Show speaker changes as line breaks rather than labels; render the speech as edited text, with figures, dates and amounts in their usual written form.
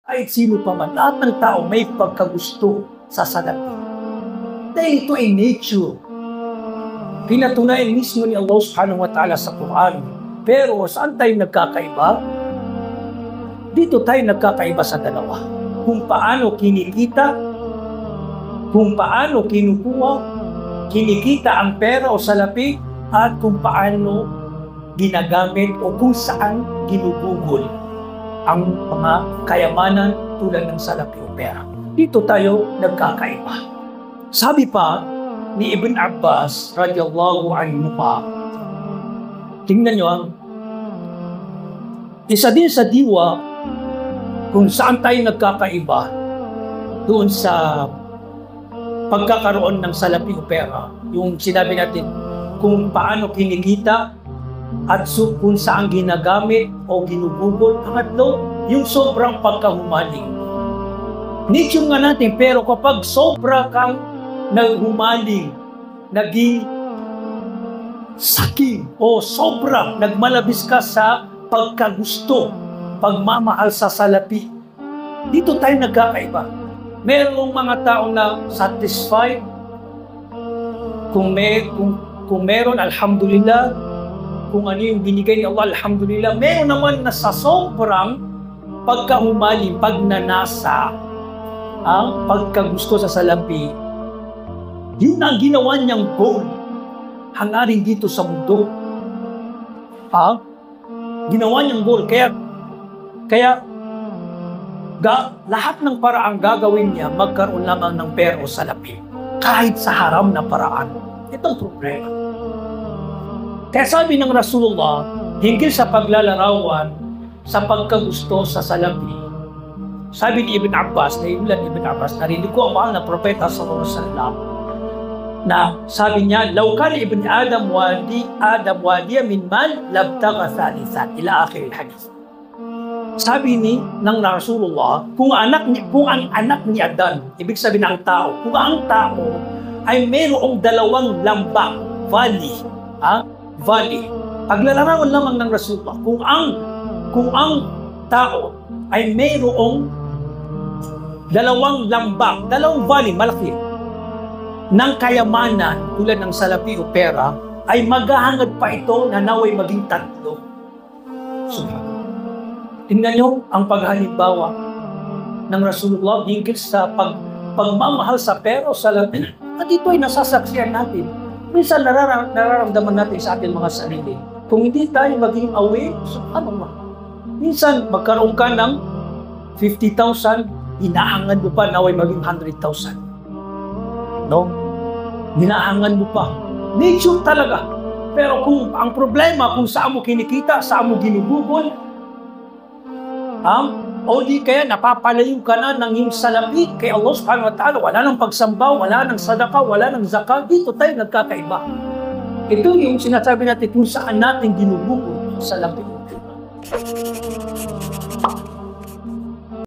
kahit sino pa man, lahat ng tao may pagkagusto sa salapi. Dahil ito ay nature. Pinatunayan mismo ni Allah subhanahu wa ta'ala sa Quran. Pero saan tayo nagkakaiba? Dito tayo nagkakaiba sa dalawa. Kung paano kinikita, kung paano kinukuha, kinikita ang pera o salapi, at kung paano ginagamit o kung saan ginugugol ang mga kayamanan tulad ng salapi o pera. Dito tayo nagkakaiba. Sabi pa ni Ibn Abbas radiyallahu anhu pa, tingnan nyo isa din sa diwa kung saan tayo nagkakaiba doon sa pagkakaroon ng salapi o pera. Yung sinabi natin kung paano kinikita at kung saan ginagamit o ginugugol. Pangatlo, yung sobrang pagkahumaling. Nature nga natin, pero kapag sobra kang naghumaling, naging saking o sobra, nagmalabis ka sa pagkagusto, pagmamahal sa salapi, dito tayo nagkakaiba. Merong mga tao na satisfied, kung meron, alhamdulillah, kung ano yung binigay ni Allah, alhamdulillah. Meron naman na sa sobrang pagkahumaling, pagnanasa, ang pagkagusto sa salapi, yun ang ginawa niyang goal. Hangarin dito sa mundo. Ginawa niyang goal. Kaya lahat ng paraang gagawin niya, magkaroon lamang ng pera o salapi. Kahit sa haram na paraan. Itong problema. Kaya sabi ng Rasulullah, hinggil sa paglalarawan sa pagkagusto sa salapi, sabi ni Ibn Abbas, narinig ko ang mahal na propeta sallallahu alaihi wasallam, na sabi niya, "Law kana ibn Adam wadiya min mal labtagha thalithan," ila akhir al-hadith. Sabi ng Rasulullah, kung ang anak ni Adan, ibig sabihin ng tao, kung ang tao ay mayroong dalawang lambak, valley, paglalarawan lamang ng Rasulullah, kung ang tao ay mayroong dalawang lambak, dalawang valley, malaki, ng kayamanan tulad ng salapi o pera, ay maghahangad pa ito na naway maging tatlo. Tingnan nyo ang paghalimbawa ng Rasulullah hinggil sa pagmamahal sa pera o salapi. At ito ay nasasaksiyan natin. Minsan nararamdaman natin sa ating mga sarili. Kung hindi tayo maging aware, subhanallah. Minsan magkaroon ka ng 50,000, hinahangad mo pa naway maging 100,000. No? Hinahangad mo pa. Nature talaga. Pero kung ang problema, kung saan mo kinikita, saan mo ginugugol, o di kaya napapalayo ka na ng iyong salapi kay Allah subhanahu wa ta'ala, wala nang pagsamba, wala nang sadaka, wala nang zakat, dito tayo nagkakaiba. Ito yung sinasabi natin kung saan natin ginugugol sa salapi.